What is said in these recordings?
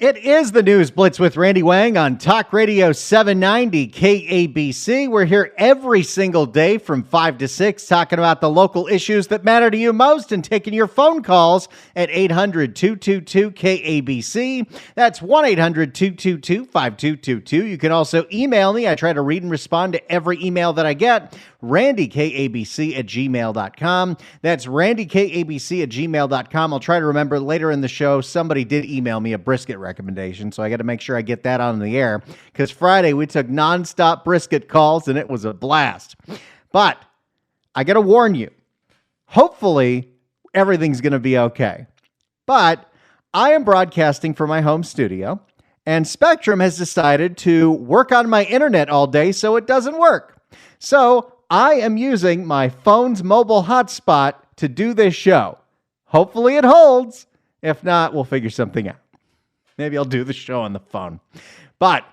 It is the News Blitz with Randy Wang on Talk Radio 790 KABC. We're here every single day from 5 to 6 talking about the local issues that matter to you most and taking your phone calls at 800-222-KABC. That's 1-800-222-5222. You can also email me. I try to read and respond to every email that I get. randykabc@gmail.com. That's randykabc@gmail.com. I'll try to remember later in the show, somebody did email me a brisket recommendation, so I got to make sure I get that on the air, because Friday we took nonstop brisket calls and it was a blast. But I got to warn you, hopefully everything's going to be okay. But I am broadcasting from my home studio, and Spectrum has decided to work on my internet all day so it doesn't work. So I am using my phone's mobile hotspot to do this show. Hopefully it holds. If not, we'll figure something out. Maybe I'll do the show on the phone. But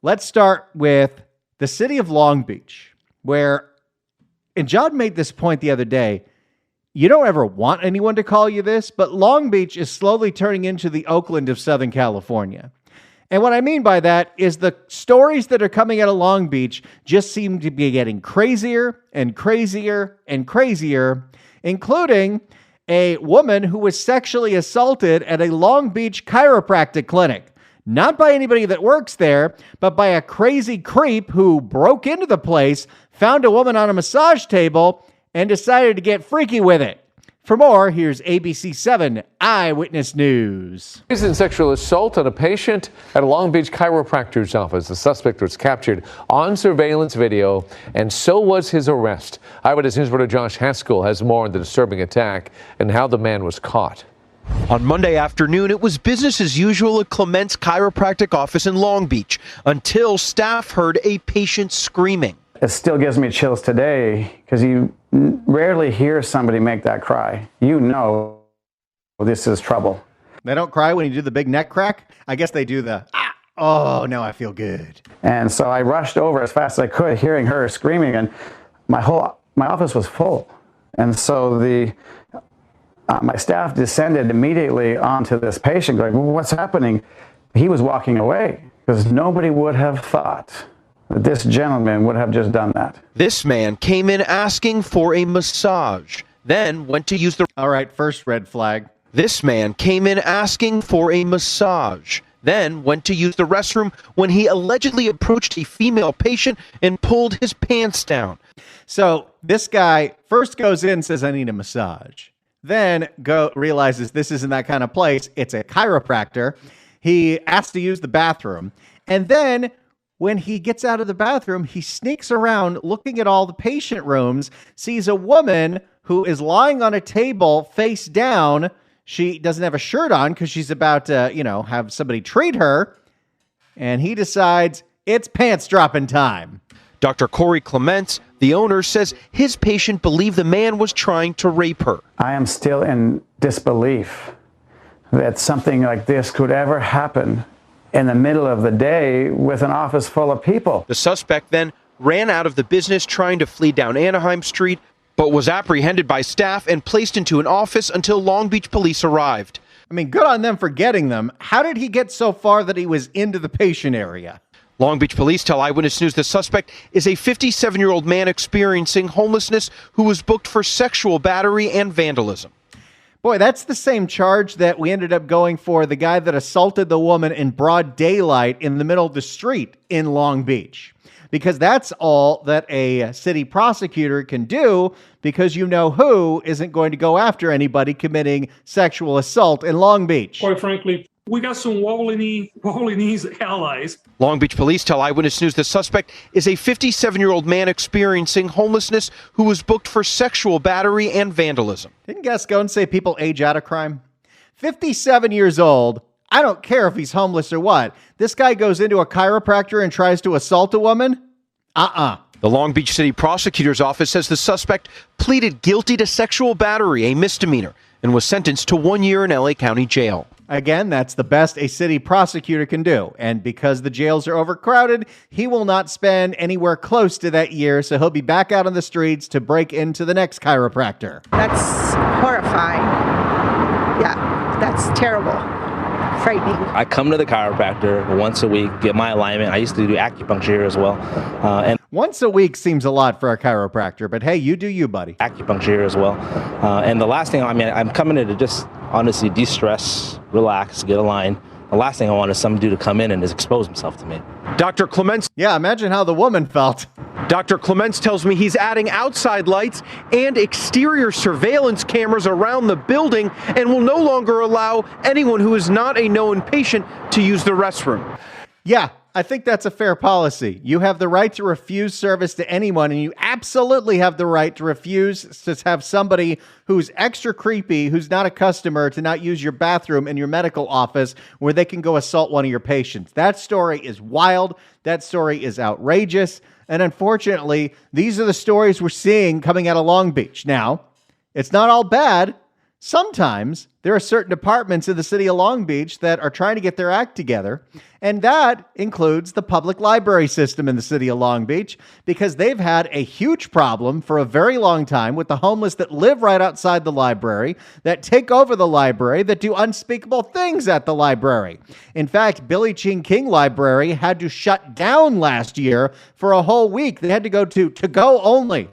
let's start with the city of Long Beach, where, and John made this point the other day, you don't ever want anyone to call you this, but Long Beach is slowly turning into the Oakland of Southern California. And what I mean by that is the stories that are coming out of Long Beach just seem to be getting crazier and crazier and crazier, including a woman who was sexually assaulted at a Long Beach chiropractic clinic. Not by anybody that works there, but by a crazy creep who broke into the place, found a woman on a massage table, and decided to get freaky with it. For more, here's ABC 7 Eyewitness News. Recent sexual assault on a patient at a Long Beach chiropractor's office. The suspect was captured on surveillance video, and so was his arrest. Eyewitness News reporter Josh Haskell has more on the disturbing attack and how the man was caught. On Monday afternoon, it was business as usual at Clement's chiropractic office in Long Beach until staff heard a patient screaming. It still gives me chills today because you rarely hear somebody make that cry. You know this is trouble. They don't cry when you do the big neck crack? I guess they do the, oh, now I feel good. And so I rushed over as fast as I could, hearing her screaming, and my office was full. And so my staff descended immediately onto this patient going, well, what's happening? He was walking away because nobody would have thought that this gentleman would have just done that. This man came in asking for a massage, then went to use the... All right, first red flag. This man came in asking for a massage, then went to use the restroom when he allegedly approached a female patient and pulled his pants down. So this guy first goes in and says, I need a massage. Then realizes this isn't that kind of place. It's a chiropractor. He asks to use the bathroom. And then when he gets out of the bathroom, he sneaks around looking at all the patient rooms, sees a woman who is lying on a table face down. She doesn't have a shirt on because she's about to, have somebody treat her. And he decides it's pants dropping time. Dr. Corey Clements, the owner, says his patient believed the man was trying to rape her. I am still in disbelief that something like this could ever happen in the middle of the day with an office full of people. The suspect then ran out of the business trying to flee down Anaheim Street, but was apprehended by staff and placed into an office until Long Beach police arrived. I mean, good on them for getting them. How did he get so far that he was into the patient area? Long Beach police tell Eyewitness News the suspect is a 57-year-old man experiencing homelessness who was booked for sexual battery and vandalism. Boy, that's the same charge that we ended up going for the guy that assaulted the woman in broad daylight in the middle of the street in Long Beach. Because that's all that a city prosecutor can do, because you know who isn't going to go after anybody committing sexual assault in Long Beach. Quite frankly, we got some wobbly knees allies. Long Beach police tell Eyewitness News the suspect is a 57-year-old man experiencing homelessness who was booked for sexual battery and vandalism. Didn't Gascon say people age out of crime? 57 years old. I don't care if he's homeless or what. This guy goes into a chiropractor and tries to assault a woman? The Long Beach City Prosecutor's Office says the suspect pleaded guilty to sexual battery, a misdemeanor, and was sentenced to 1 year in LA County Jail. Again, that's the best a city prosecutor can do. And because the jails are overcrowded, he will not spend anywhere close to that year, so he'll be back out on the streets to break into the next chiropractor. That's horrifying. Yeah, that's terrible. frightening. I come to the chiropractor once a week, get my alignment. I used to do acupuncture here as well. And Once a week seems a lot for a chiropractor, but hey, you do you, buddy. acupuncture here as well. And the last thing, I'm coming in to just honestly de-stress, relax, get aligned. The last thing I want is some dude to come in and just expose himself to me. Dr. Clements. Yeah, imagine how the woman felt. Dr. Clements tells me he's adding outside lights and exterior surveillance cameras around the building and will no longer allow anyone who is not a known patient to use the restroom. Yeah, I think that's a fair policy. You have the right to refuse service to anyone, and you absolutely have the right to refuse to have somebody who's extra creepy, who's not a customer, to not use your bathroom in your medical office where they can go assault one of your patients. That story is wild. That story is outrageous. And unfortunately, these are the stories we're seeing coming out of Long Beach. Now, it's not all bad. Sometimes there are certain departments in the city of Long Beach that are trying to get their act together, and that includes the public library system in the city of Long Beach, because they've had a huge problem for a very long time with the homeless that live right outside the library, that take over the library, that do unspeakable things at the library. In fact, Billie Jean King Library had to shut down last year for a whole week. They had to go to go only,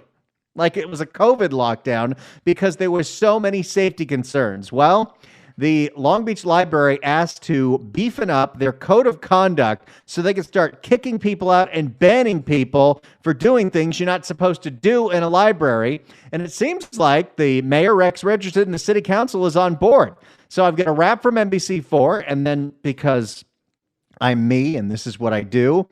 like it was a COVID lockdown, because there were so many safety concerns. Well, the Long Beach Library asked to beefen up their code of conduct so they could start kicking people out and banning people for doing things you're not supposed to do in a library. And it seems like the mayor, Rex Richardson, and the city council is on board. So I've got a wrap from NBC4, and then because I'm me and this is what I do,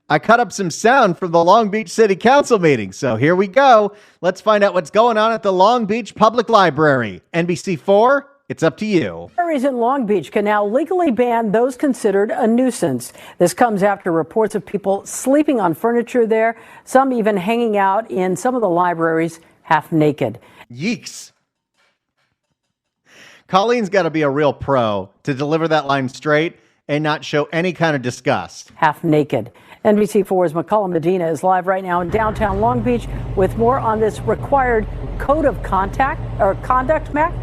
I cut up some sound from the Long Beach City Council meeting. So here we go. Let's find out what's going on at the Long Beach Public Library. NBC4, it's up to you. Libraries in Long Beach can now legally ban those considered a nuisance. This comes after reports of people sleeping on furniture there, some even hanging out in some of the libraries half naked. Yeeks. Colleen's got to be a real pro to deliver that line straight and not show any kind of disgust. Half naked. NBC4's McCullough Medina is live right now in downtown Long Beach with more on this required code of conduct, Mac.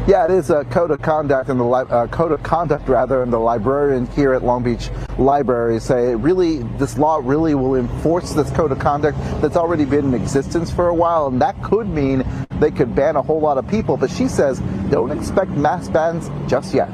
Yeah, it is a code of conduct, and the librarians here at Long Beach Library say this law really will enforce this code of conduct that's already been in existence for a while, and that could mean they could ban a whole lot of people. But she says don't expect mass bans just yet.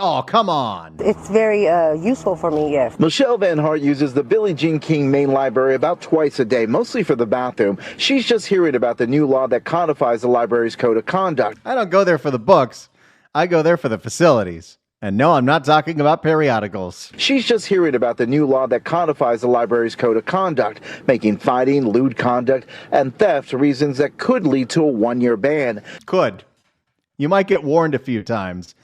Oh, come on. It's very useful for me, yes. Michelle Van Hart uses the Billie Jean King main library about twice a day, mostly for the bathroom. She's just hearing about the new law that codifies the library's code of conduct. I don't go there for the books. I go there for the facilities. And no, I'm not talking about periodicals. She's just hearing about the new law that codifies the library's code of conduct, making fighting, lewd conduct, and theft reasons that could lead to a 1-year ban. Could. You might get warned a few times.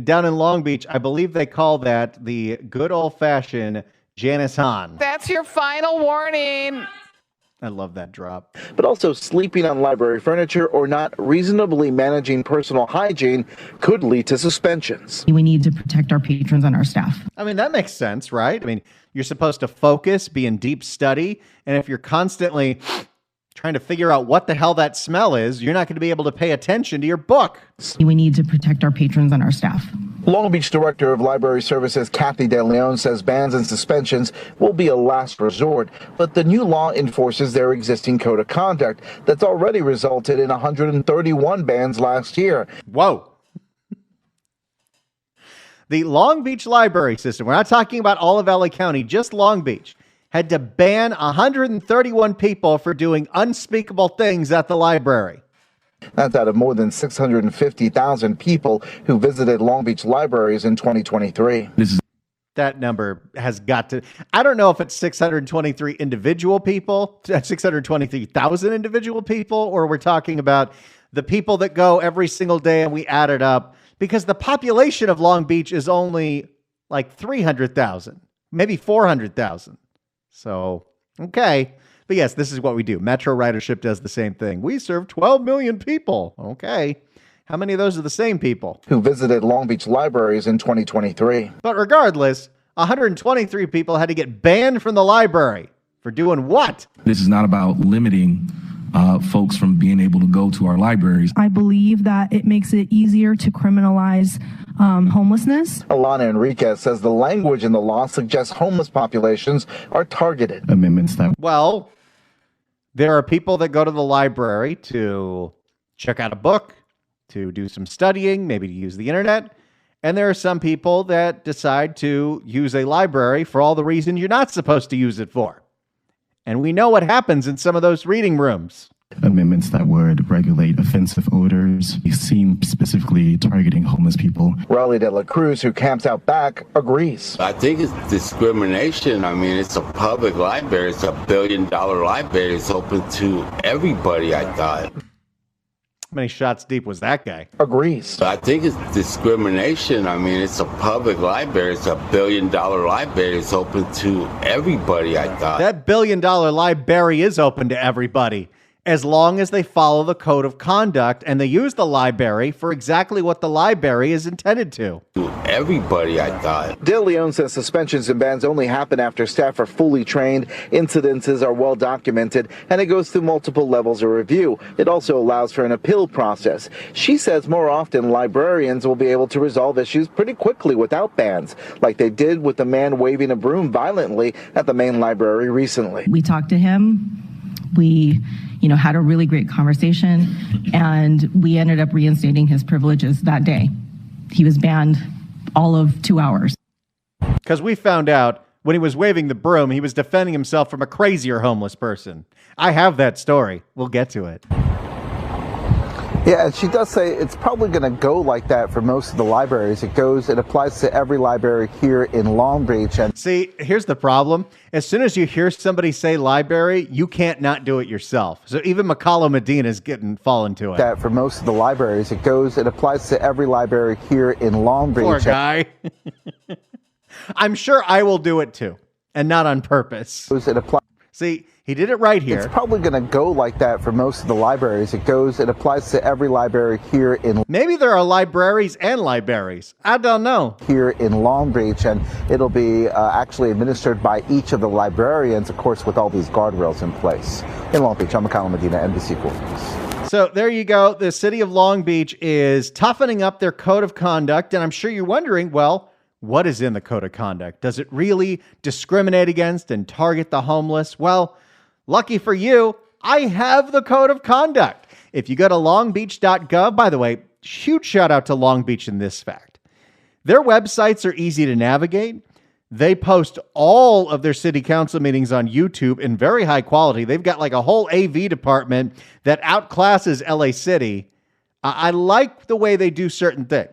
Down in Long Beach, I believe they call that the good old-fashioned Janice Hahn. That's your final warning. I love that drop. But also sleeping on library furniture or not reasonably managing personal hygiene could lead to suspensions. We need to protect our patrons and our staff. I mean, that makes sense, right? I mean, you're supposed to focus, be in deep study, and if you're constantly trying to figure out what the hell that smell is, you're not going to be able to pay attention to your book. We need to protect our patrons and our staff. Long Beach Director of Library Services Kathy De Leon says bans and suspensions will be a last resort, but the new law enforces their existing code of conduct that's already resulted in 131 bans last year. Whoa. The Long Beach Library System, we're not talking about all of LA County, just Long Beach, had to ban 131 people for doing unspeakable things at the library. That's out of more than 650,000 people who visited Long Beach libraries in 2023. That number has got to, I don't know if it's 623 individual people, 623,000 individual people, or we're talking about the people that go every single day and we add it up, because the population of Long Beach is only like 300,000, maybe 400,000. So, okay. But yes, this is what we do. Metro ridership does the same thing. We serve 12 million people. Okay. How many of those are the same people who visited Long Beach libraries in 2023? But regardless, 123 people had to get banned from the library for doing what? This is not about limiting folks from being able to go to our libraries. I believe that it makes it easier to criminalize homelessness. Alana Enriquez says the language in the law suggests homeless populations are targeted. Amendments that. Well, there are people that go to the library to check out a book, to do some studying, maybe to use the internet. And there are some people that decide to use a library for all the reasons you're not supposed to use it for. And we know what happens in some of those reading rooms. Amendments that would regulate offensive odors seem specifically targeting homeless people. Raleigh de la Cruz, who camps out back, agrees. I think it's discrimination. I mean, it's a public library. It's $1 billion library. It's open to everybody, I thought. How many shots deep was that guy? Agrees. I think it's discrimination. I mean, it's a public library. It's $1 billion library. It's open to everybody, I thought. That $1 billion library is open to everybody, as long as they follow the code of conduct and they use the library for exactly what the library is intended to. Everybody, I thought. De Leon says suspensions and bans only happen after staff are fully trained, incidences are well documented, and it goes through multiple levels of review. It also allows for an appeal process. She says more often librarians will be able to resolve issues pretty quickly without bans, like they did with the man waving a broom violently at the main library recently. We talked to him. We had a really great conversation, and we ended up reinstating his privileges that day. He was banned all of 2 hours. Because we found out when he was waving the broom, he was defending himself from a crazier homeless person. I have that story. We'll get to it. Yeah, and she does say it's probably going to go like that for most of the libraries. It applies to every library here in Long Beach. And see, here's the problem. As soon as you hear somebody say library, you can't not do it yourself. So even McCullough Medina is falling to it. That for most of the libraries, it applies to every library here in Long Beach. Poor guy. I'm sure I will do it too, and not on purpose. See, he did it right here. It's probably going to go like that for most of the libraries. It applies to every library here in... Maybe there are libraries and libraries. I don't know. Here in Long Beach, and it'll be actually administered by each of the librarians, of course, with all these guardrails in place. In Long Beach, I'm McCallum Medina, NBC 4 News. So there you go. The city of Long Beach is toughening up their code of conduct, and I'm sure you're wondering, well, what is in the code of conduct? Does it really discriminate against and target the homeless? Well, lucky for you, I have the code of conduct. If you go to longbeach.gov, by the way, huge shout out to Long Beach in this fact. Their websites are easy to navigate. They post all of their city council meetings on YouTube in very high quality. They've got like a whole AV department that outclasses LA City. I like the way they do certain things.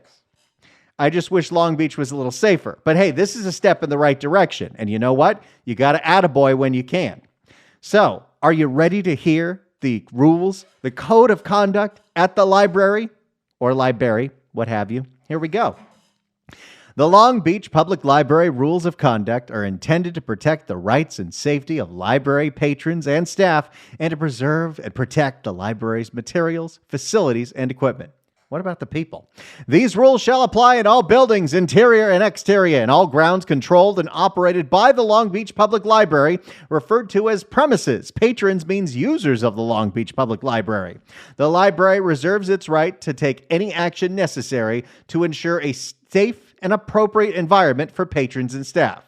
I just wish Long Beach was a little safer. But hey, this is a step in the right direction. And you know what? You got to attaboy when you can. So, are you ready to hear the rules, the code of conduct at the library or library, what have you? Here we go. The Long Beach Public Library rules of conduct are intended to protect the rights and safety of library patrons and staff and to preserve and protect the library's materials, facilities, and equipment. What about the people? These rules shall apply in all buildings, interior and exterior, and all grounds controlled and operated by the Long Beach Public Library, referred to as premises. Patrons means users of the Long Beach Public Library. The library reserves its right to take any action necessary to ensure a safe and appropriate environment for patrons and staff.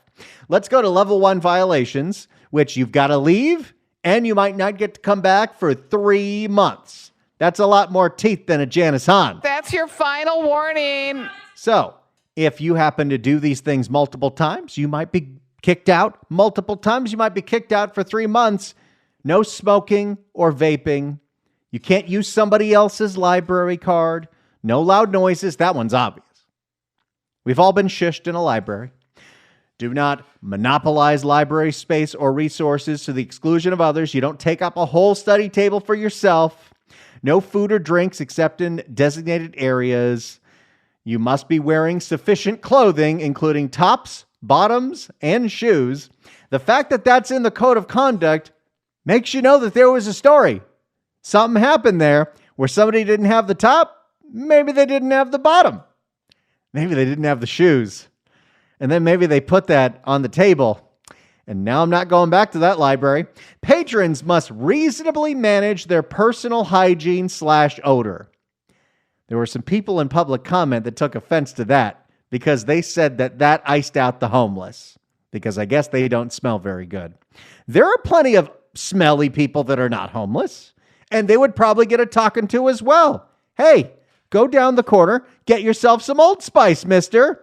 Let's go to level 1 violations, which you've got to leave, and you might not get to come back for 3 months. That's a lot more teeth than a Janice Hahn. That's your final warning. So, if you happen to do these things multiple times, you might be kicked out. Multiple times, you might be kicked out for 3 months. No smoking or vaping. You can't use somebody else's library card. No loud noises. That one's obvious. We've all been shushed in a library. Do not monopolize library space or resources to the exclusion of others. You don't take up a whole study table for yourself. No food or drinks except in designated areas. You must be wearing sufficient clothing, including tops, bottoms, and shoes. The fact that that's in the code of conduct makes you know that there was a story. Something happened there where somebody didn't have the top. Maybe they didn't have the bottom. Maybe they didn't have the shoes. And then maybe they put that on the table And now I'm not going back to that library. Patrons must reasonably manage their personal hygiene/odor. There were some people in public comment that took offense to that because they said that iced out the homeless, because I guess they don't smell very good. There are plenty of smelly people that are not homeless, and they would probably get a talking to as well. Hey, go down the corner, get yourself some Old Spice, mister.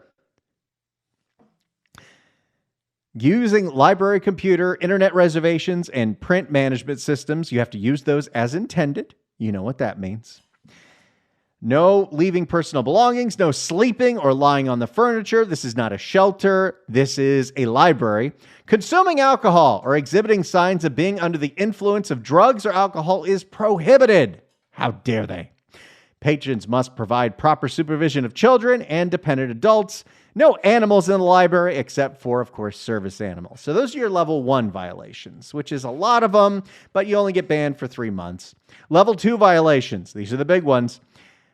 Using library computer, internet reservations, and print management systems, you have to use those as intended. You know what that means. No leaving personal belongings, no sleeping or lying on the furniture. This is not a shelter. This is a library. Consuming alcohol or exhibiting signs of being under the influence of drugs or alcohol is prohibited. How dare they? Patrons must provide proper supervision of children and dependent adults. No animals in the library except for, of course, service animals. So those are your level 1 violations, which is a lot of them, but you only get banned for 3 months. Level 2 violations. These are the big ones.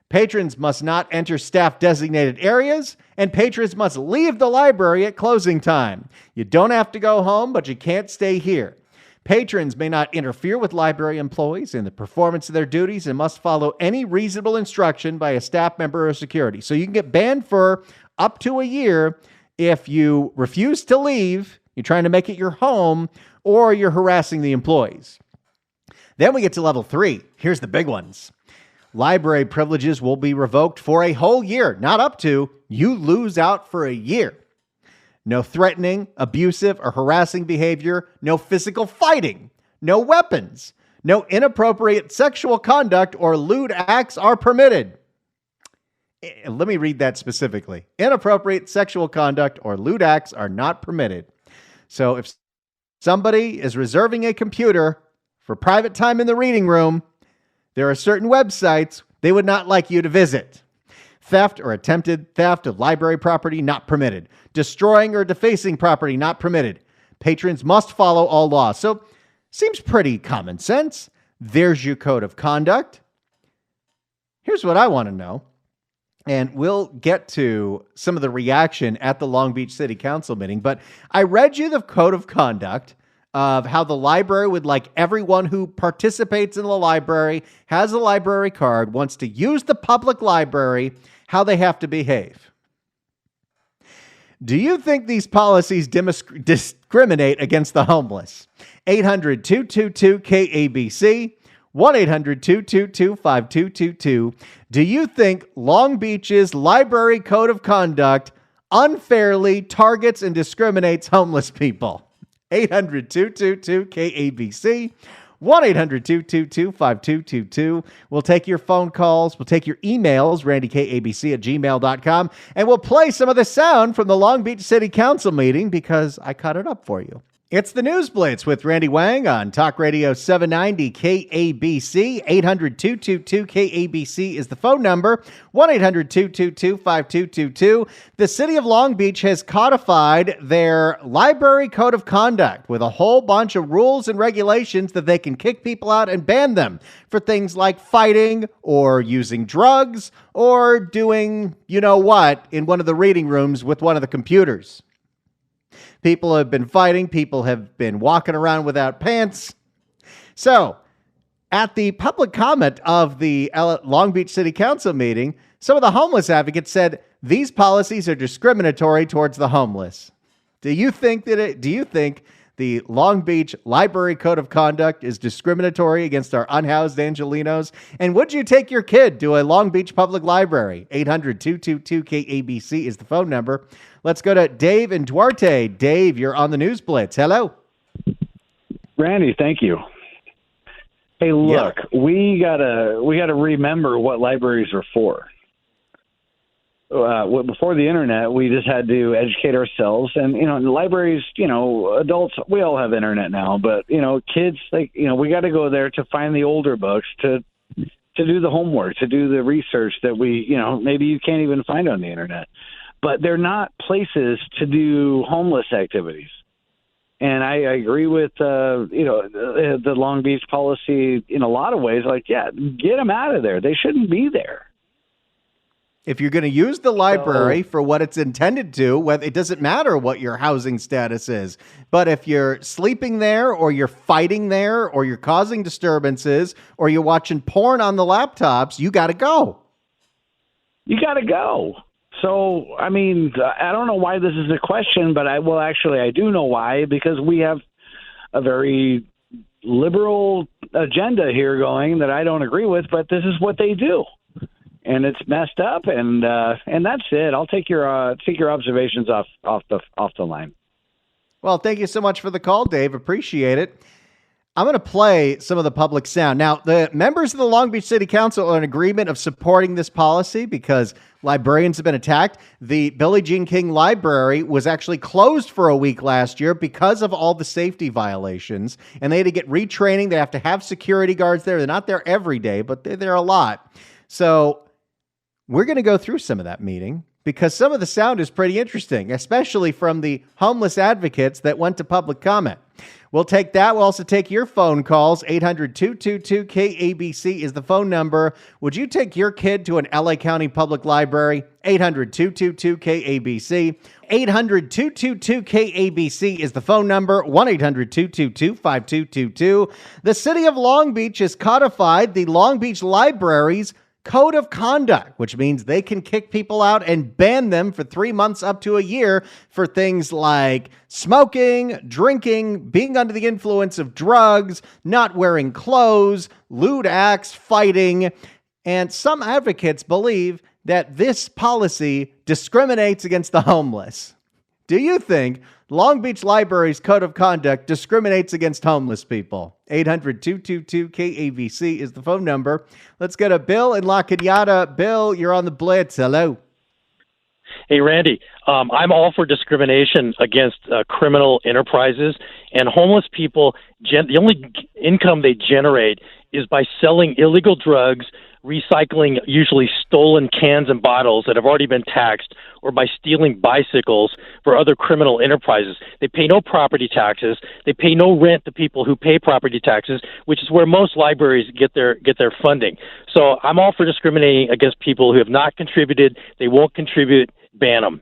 Patrons must not enter staff-designated areas, and patrons must leave the library at closing time. You don't have to go home, but you can't stay here. Patrons may not interfere with library employees in the performance of their duties and must follow any reasonable instruction by a staff member or security. So you can get banned for up to a year if you refuse to leave, you're trying to make it your home, or you're harassing the employees. Then we get to level 3. Here's the big ones. Library privileges will be revoked for a whole year, not up to. You lose out for a year. No threatening, abusive, or harassing behavior. No physical fighting. No weapons. No inappropriate sexual conduct or lewd acts are permitted. Let me read that specifically. Inappropriate sexual conduct or lewd acts are not permitted. So if somebody is reserving a computer for private time in the reading room, there are certain websites they would not like you to visit. Theft or attempted theft of library property, not permitted. Destroying or defacing property, not permitted. Patrons must follow all laws. So, seems pretty common sense. There's your code of conduct. Here's what I want to know. And we'll get to some of the reaction at the Long Beach City Council meeting. But I read you the code of conduct of how the library would like everyone who participates in the library, has a library card, wants to use the public library, how they have to behave. Do you think these policies discriminate against the homeless? 800-222-KABC, 1-800-222-5222. Do you think Long Beach's library code of conduct unfairly targets and discriminates homeless people? 800-222-KABC, 1-800-222-5222. We'll take your phone calls. We'll take your emails, randykabc@gmail.com, and we'll play some of the sound from the Long Beach City Council meeting because I cut it up for you. It's the News Blitz with Randy Wang on Talk Radio 790 KABC. 800-222-KABC is the phone number. 1-800-222-5222. The city of Long Beach has codified their library code of conduct with a whole bunch of rules and regulations that they can kick people out and ban them for things like fighting or using drugs or doing you know what in one of the reading rooms with one of the computers. People have been fighting. People have been walking around without pants. So, at the public comment of the Long Beach City Council meeting, some of the homeless advocates said these policies are discriminatory towards the homeless. Do you think the Long Beach Library Code of Conduct is discriminatory against our unhoused Angelenos? And would you take your kid to a Long Beach Public Library? 800-222-KABC is the phone number. Let's go to Dave and Duarte. Dave, you're on the News Blitz. Hello. Randy, thank you. Hey, look, we gotta remember what libraries are for. Before the internet, we just had to educate ourselves, and libraries, adults, we all have internet now, but kids, we got to go there to find the older books, to do the homework, to do the research that we, maybe you can't even find on the internet. But they're not places to do homeless activities. And I agree with, the Long Beach policy in a lot of ways. Like, get them out of there. They shouldn't be there. If you're going to use the library for what it's intended to, whether it doesn't matter what your housing status is, but if you're sleeping there or you're fighting there or you're causing disturbances or you're watching porn on the laptops, you got to go. You got to go. So, I mean, I don't know why this is a question, but I do know why, because we have a very liberal agenda here going that I don't agree with, but this is what they do. And it's messed up, and that's it. I'll take your observations off the line. Well, thank you so much for the call, Dave. Appreciate it. I'm going to play some of the public sound. Now, the members of the Long Beach City Council are in agreement of supporting this policy because librarians have been attacked. The Billie Jean King Library was actually closed for a week last year because of all the safety violations, and they had to get retraining. They have to have security guards there. They're not there every day, but they're there a lot. So we're going to go through some of that meeting because some of the sound is pretty interesting, especially from the homeless advocates that went to public comment. We'll take that. We'll also take your phone calls. 800-222-KABC is the phone number. Would you take your kid to an LA County Public Library? 800-222-KABC. 800-222-KABC is the phone number. 1-800-222-5222. The city of Long Beach has codified the Long Beach Library's Code of Conduct, which means they can kick people out and ban them for 3 months up to a year for things like smoking, drinking, being under the influence of drugs, not wearing clothes, lewd acts, fighting. And some advocates believe that this policy discriminates against the homeless. Do you think Long Beach Library's Code of Conduct discriminates against homeless people? 800-222-KABC is the phone number. Let's go to Bill in La Cañada. Bill, you're on the Blitz. Hello. Hey, Randy. I'm all for discrimination against criminal enterprises, and homeless people, the only income they generate is by selling illegal drugs, recycling usually stolen cans and bottles that have already been taxed, or by stealing bicycles for other criminal enterprises. They pay no property taxes. They pay no rent to people who pay property taxes, which is where most libraries get their funding. So I'm all for discriminating against people who have not contributed. They won't contribute. Ban them.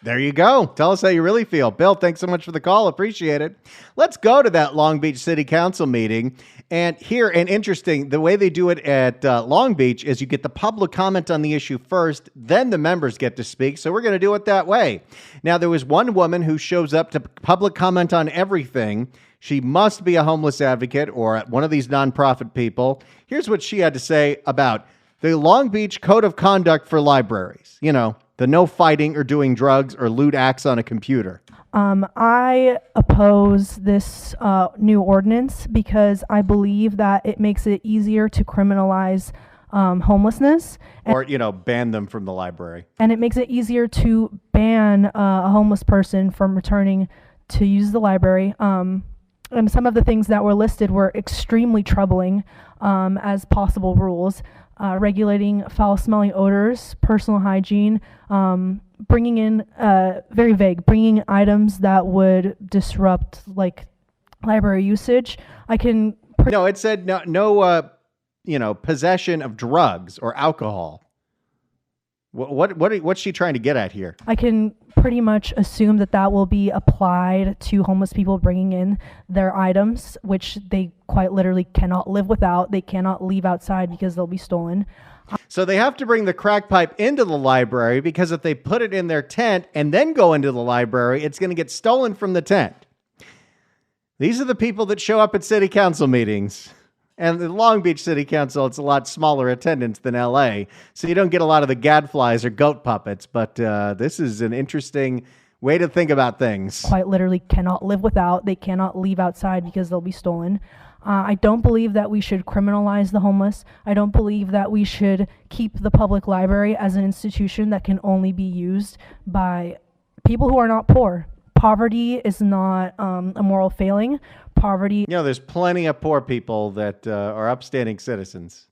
There you go. Tell us how you really feel. Bill, thanks so much for the call. Appreciate it. Let's go to that Long Beach City Council meeting. And here, and interesting, the way they do it at Long Beach is you get the public comment on the issue first, then the members get to speak. So we're going to do it that way. Now, there was one woman who shows up to public comment on everything. She must be a homeless advocate or one of these nonprofit people. Here's what she had to say about the Long Beach Code of Conduct for libraries. You know, the no fighting or doing drugs or lewd acts on a computer. I oppose this new ordinance because I believe that it makes it easier to criminalize homelessness. Or, you know, ban them from the library. And it makes it easier to ban a homeless person from returning to use the library. And some of the things that were listed were extremely troubling as possible rules. Regulating foul-smelling odors, personal hygiene, bringing in, very vague, bringing items that would disrupt, like, library usage. No, it said no, possession of drugs or alcohol. What's she trying to get at here? I can pretty much assume that will be applied to homeless people bringing in their items, which they quite literally cannot live without. They cannot leave outside because they'll be stolen. So they have to bring the crack pipe into the library because if they put it in their tent and then go into the library, it's going to get stolen from the tent. These are the people that show up at city council meetings. And the Long Beach City Council, it's a lot smaller attendance than LA, so you don't get a lot of the gadflies or goat puppets, but this is an interesting way to think about things. Quite literally cannot live without. They cannot leave outside because they'll be stolen. I don't believe that we should criminalize the homeless. I don't believe that we should keep the public library as an institution that can only be used by people who are not poor. Poverty is not a moral failing. Poverty. There's plenty of poor people that are upstanding citizens.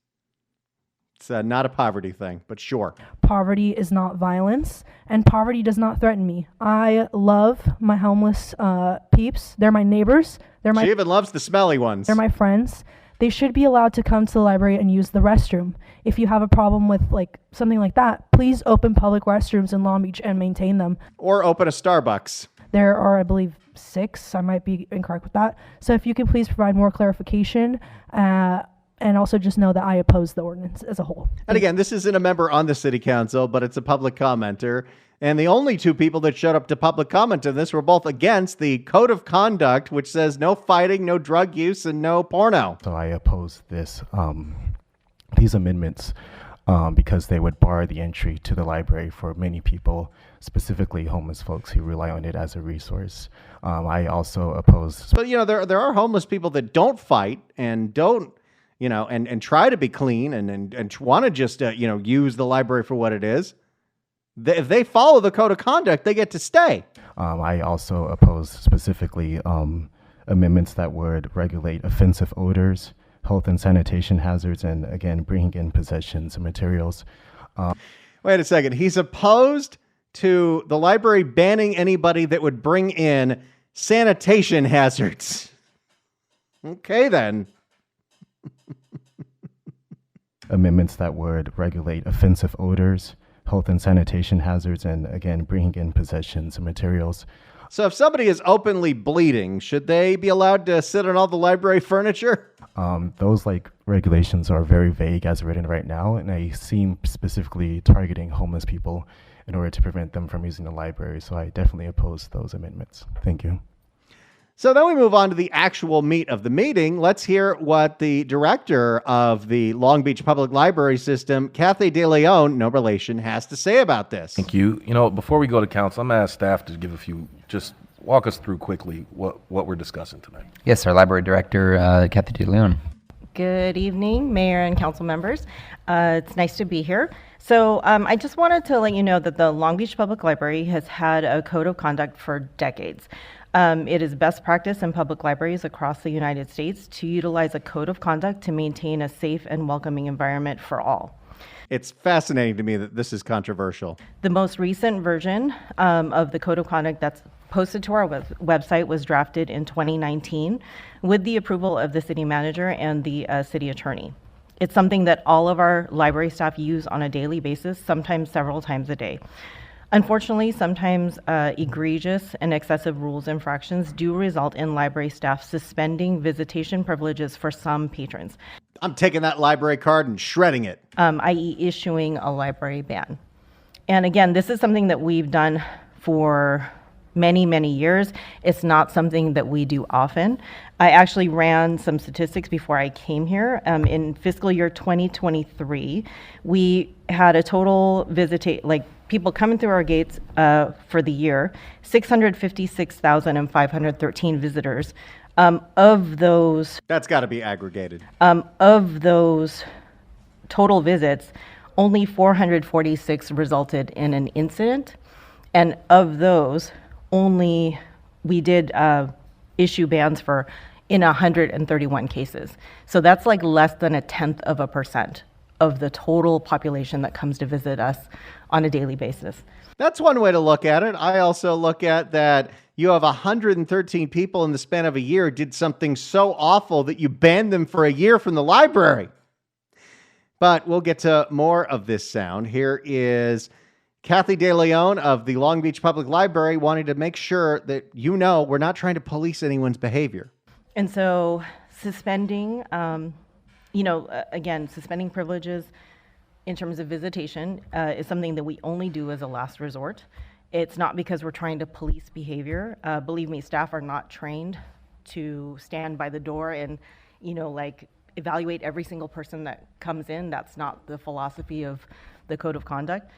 It's not a poverty thing, but sure. Poverty is not violence, and poverty does not threaten me. I love my homeless peeps. They're my neighbors. She even loves the smelly ones. They're my friends. they should be allowed to come to the library and use the restroom. If you have a problem with like something like that, please open public restrooms in Long Beach and maintain them. Or open a Starbucks. There are, I believe, 6. I might be incorrect with that. So if you could please provide more clarification, and also just know that I oppose the ordinance as a whole. And again, this isn't a member on the city council, but it's a public commenter. And the only 2 people that showed up to public comment on this were both against the code of conduct, which says no fighting, no drug use, and no porno. So I oppose these amendments because they would bar the entry to the library for many people, specifically homeless folks who rely on it as a resource. I also oppose. But, there are homeless people that don't fight and don't, and try to be clean and want to just, use the library for what it is. If they follow the code of conduct, they get to stay. I also oppose specifically amendments that would regulate offensive odors, health and sanitation hazards, and again, bringing in possessions and materials. Wait a second. He's opposed to the library banning anybody that would bring in sanitation hazards. Okay, then. Amendments that would regulate offensive odors, health and sanitation hazards, and again, bringing in possessions and materials. So if somebody is openly bleeding, should they be allowed to sit on all the library furniture? Those regulations are very vague as written right now, and they seem specifically targeting homeless people in order to prevent them from using the library. So I definitely oppose those amendments. Thank you. So then we move on to the actual meat of the meeting. Let's hear what the director of the Long Beach Public Library System, Kathy DeLeon, no relation, has to say about this. Thank you. Before we go to council, I'm going to ask staff to give just walk us through quickly what we're discussing tonight. Yes, our library director, Kathy DeLeon. Good evening, Mayor and council members. It's nice to be here. So I just wanted to let you know that the Long Beach Public Library has had a code of conduct for decades. It is best practice in public libraries across the United States to utilize a code of conduct to maintain a safe and welcoming environment for all. It's fascinating to me that this is controversial. The most recent version of the code of conduct that's posted to our website was drafted in 2019 with the approval of the city manager and the city attorney. It's something that all of our library staff use on a daily basis, sometimes several times a day. Unfortunately, sometimes egregious and excessive rules infractions do result in library staff suspending visitation privileges for some patrons. I'm taking that library card and shredding it. I.e. issuing a library ban. And again, this is something that we've done for many, many years. It's not something that we do often. I actually ran some statistics before I came here. In fiscal year 2023, we had a total people coming through our gates for the year, 656,513 visitors. Of those... That's got to be aggregated. Of those total visits, only 446 resulted in an incident. And of those, we did issue bans for in 131 cases. So that's less than 0.1% of the total population that comes to visit us on a daily basis. That's one way to look at it. I also look at that you have 113 people in the span of a year did something so awful that you banned them for a year from the library. But we'll get to more of this sound. Here is Kathy DeLeon of the Long Beach Public Library wanting to make sure that we're not trying to police anyone's behavior. And so suspending, suspending privileges in terms of visitation is something that we only do as a last resort. It's not because we're trying to police behavior. Believe me, staff are not trained to stand by the door and, evaluate every single person that comes in. That's not the philosophy of the code of conduct.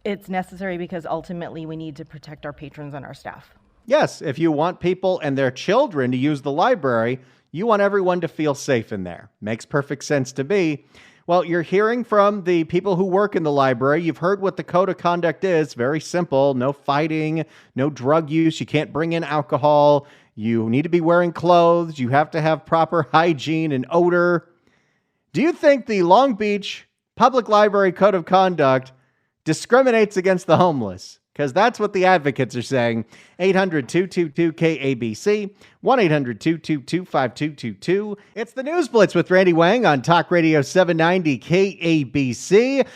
It's necessary because ultimately we need to protect our patrons and our staff. Yes, if you want people and their children to use the library, you want everyone to feel safe in there. Makes perfect sense to me. Well, you're hearing from the people who work in the library. You've heard what the code of conduct is. Very simple. No fighting, no drug use. You can't bring in alcohol. You need to be wearing clothes. You have to have proper hygiene and odor. Do you think the Long Beach Public Library Code of Conduct discriminates against the homeless? because that's what the advocates are saying. 800-222-KABC, 1-800-222-5222. It's the News Blitz with Randy Wang on Talk Radio 790 KABC.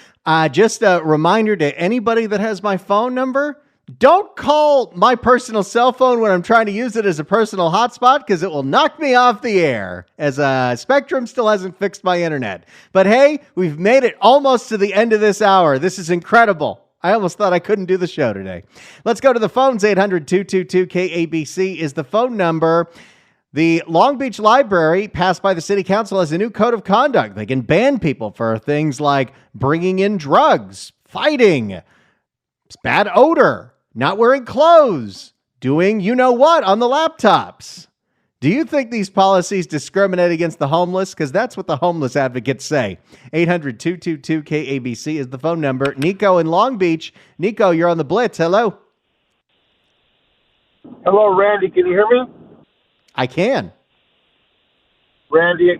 Just a reminder to anybody that has my phone number, don't call my personal cell phone when I'm trying to use it as a personal hotspot, because it will knock me off the air, as Spectrum still hasn't fixed my internet. But hey, we've made it almost to the end of this hour. This is incredible. I almost thought I couldn't do the show today. Let's go to the phones. 800-222-KABC is the phone number. The Long Beach Library, passed by the city council, has a new code of conduct. They can ban people for things like bringing in drugs, fighting, bad odor, not wearing clothes, doing you-know-what on the laptops. Do you think these policies discriminate against the homeless? Because that's what the homeless advocates say. 800-222-KABC is the phone number. Nico in Long Beach. Nico, you're on the Blitz. Hello. Hello, Randy. Can you hear me? I can. Randy, I've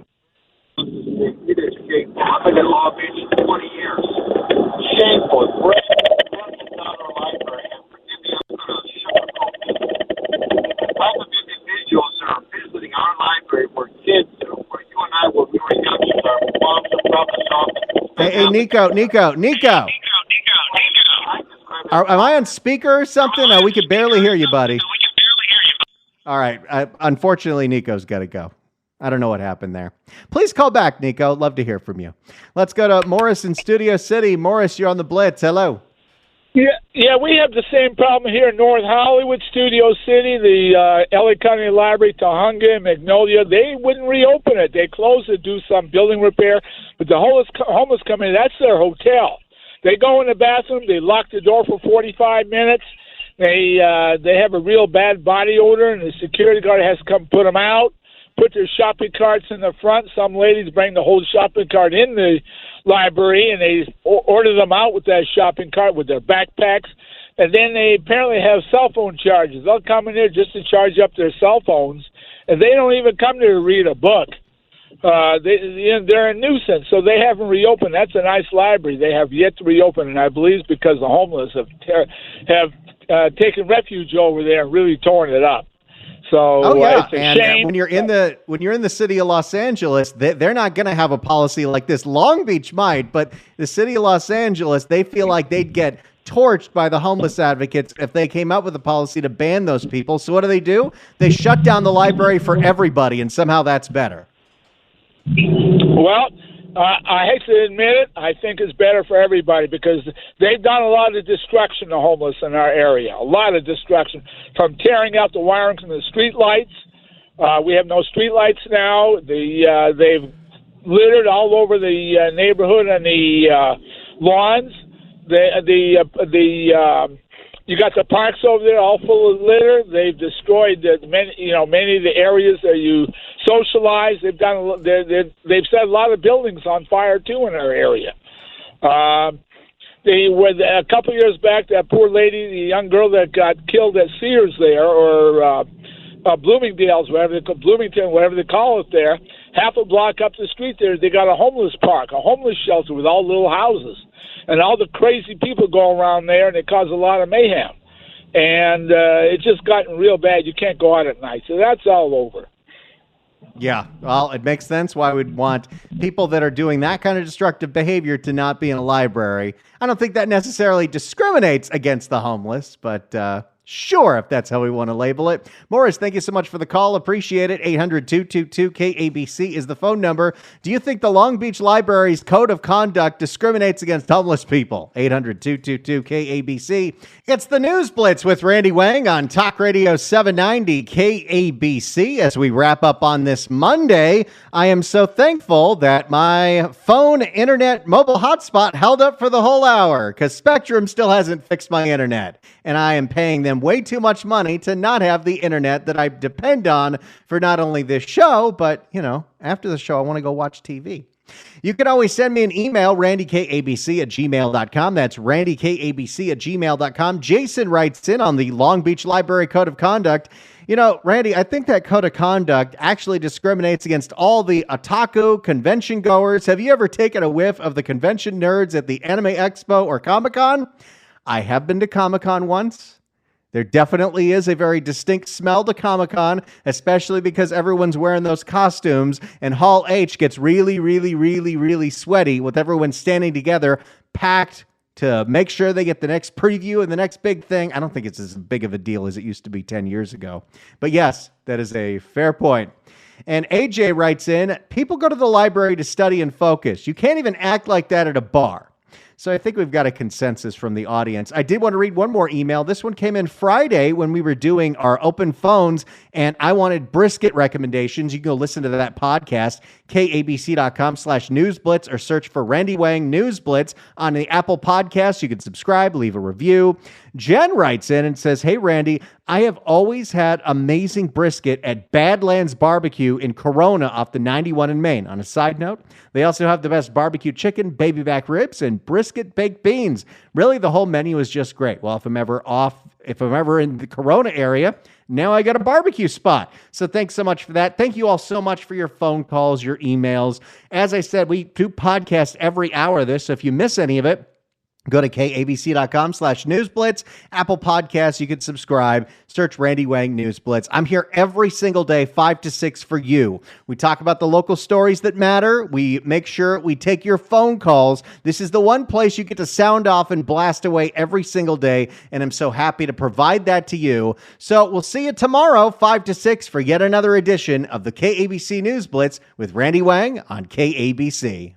been in Long Beach 20 years. Shameful. Individuals are visiting our library where kids, where you and I, when we were young, our moms and brothers off. Hey, Nico. Am I on speaker or something? We can barely hear you, buddy. All right. Unfortunately, Nico's got to go. I don't know what happened there. Please call back, Nico. Love to hear from you. Let's go to Morris in Studio City. Morris, you're on the Blitz. Hello. Yeah, we have the same problem here in North Hollywood, Studio City, the LA County Library, Tahunga, Magnolia. They wouldn't reopen it. They closed it, do some building repair. But the homeless company, that's their hotel. They go in the bathroom, they lock the door for 45 minutes. They have a real bad body odor, and the security guard has to come put them out, put their shopping carts in the front. Some ladies bring the whole shopping cart in the library, and they order them out with that shopping cart with their backpacks. And then they apparently have cell phone charges. They'll come in there just to charge up their cell phones, and they don't even come there to read a book. They're a nuisance, so they haven't reopened. That's a nice library. They have yet to reopen, and I believe it's because the homeless have taken refuge over there and really torn it up. So it's a shame. When you're in the city of Los Angeles, they're not going to have a policy like this. Long Beach might, but the city of Los Angeles, they feel like they'd get torched by the homeless advocates if they came up with a policy to ban those people. So what do? They shut down the library for everybody, and somehow that's better. Well, I hate to admit it, I think it's better for everybody because they've done a lot of destruction to homeless in our area, a lot of destruction, from tearing out the wiring from the street lights. We have no street lights now. They've littered all over the neighborhood and the lawns. You got the parks over there all full of litter. They've destroyed many of the areas that you socialize. They've set a lot of buildings on fire too in our area. A couple of years back, that poor lady, the young girl that got killed at Sears there, or Bloomingdale's, Bloomington, whatever they call it there, half a block up the street there, they got a homeless park, a homeless shelter with all little houses. And all the crazy people go around there, and it causes a lot of mayhem. And it's just gotten real bad. You can't go out at night. So that's all over. Yeah, well, it makes sense why we'd want people that are doing that kind of destructive behavior to not be in a library. I don't think that necessarily discriminates against the homeless, but sure, if that's how we want to label it. Morris, thank you so much for the call. Appreciate it. 800-222-KABC is the phone number. Do you think the Long Beach Library's code of conduct discriminates against homeless people? 800-222-KABC. It's the News Blitz with Randy Wang on Talk Radio 790 KABC. As we wrap up on this Monday, I am so thankful that my phone, internet, mobile hotspot held up for the whole hour because Spectrum still hasn't fixed my internet, and I am paying them way too much money to not have the internet that I depend on for not only this show, but, after the show, I want to go watch TV. You can always send me an email, randykabc@gmail.com. That's randykabc@gmail.com. Jason writes in on the Long Beach Library Code of Conduct. Randy, I think that code of conduct actually discriminates against all the otaku convention goers. Have you ever taken a whiff of the convention nerds at the Anime Expo or Comic-Con? I have been to Comic-Con once. There definitely is a very distinct smell to Comic-Con, especially because everyone's wearing those costumes, and Hall H gets really, really, really, really sweaty with everyone standing together, packed to make sure they get the next preview and the next big thing. I don't think it's as big of a deal as it used to be 10 years ago. But yes, that is a fair point. And AJ writes in, people go to the library to study and focus. You can't even act like that at a bar. So I think we've got a consensus from the audience. I did want to read one more email. This one came in Friday when we were doing our open phones, and I wanted brisket recommendations. You can go listen to that podcast, kabc.com/newsblitz, or search for Randy Wang News Blitz on the Apple Podcast. You can subscribe, leave a review. Jen writes in and says, hey, Randy, I have always had amazing brisket at Badlands Barbecue in Corona off the 91 in Maine. On a side note, they also have the best barbecue chicken, baby back ribs, and brisket baked beans. Really, the whole menu is just great. Well, if I'm ever in the Corona area, now I got a barbecue spot. So thanks so much for that. Thank you all so much for your phone calls, your emails. As I said, we do podcasts every hour of this, so if you miss any of it, go to kabc.com/newsblitz, Apple Podcasts. You can subscribe. Search Randy Wang News Blitz. I'm here every single day, 5 to 6 for you. We talk about the local stories that matter. We make sure we take your phone calls. This is the one place you get to sound off and blast away every single day, and I'm so happy to provide that to you. So we'll see you tomorrow, 5 to 6, for yet another edition of the KABC News Blitz with Randy Wang on KABC.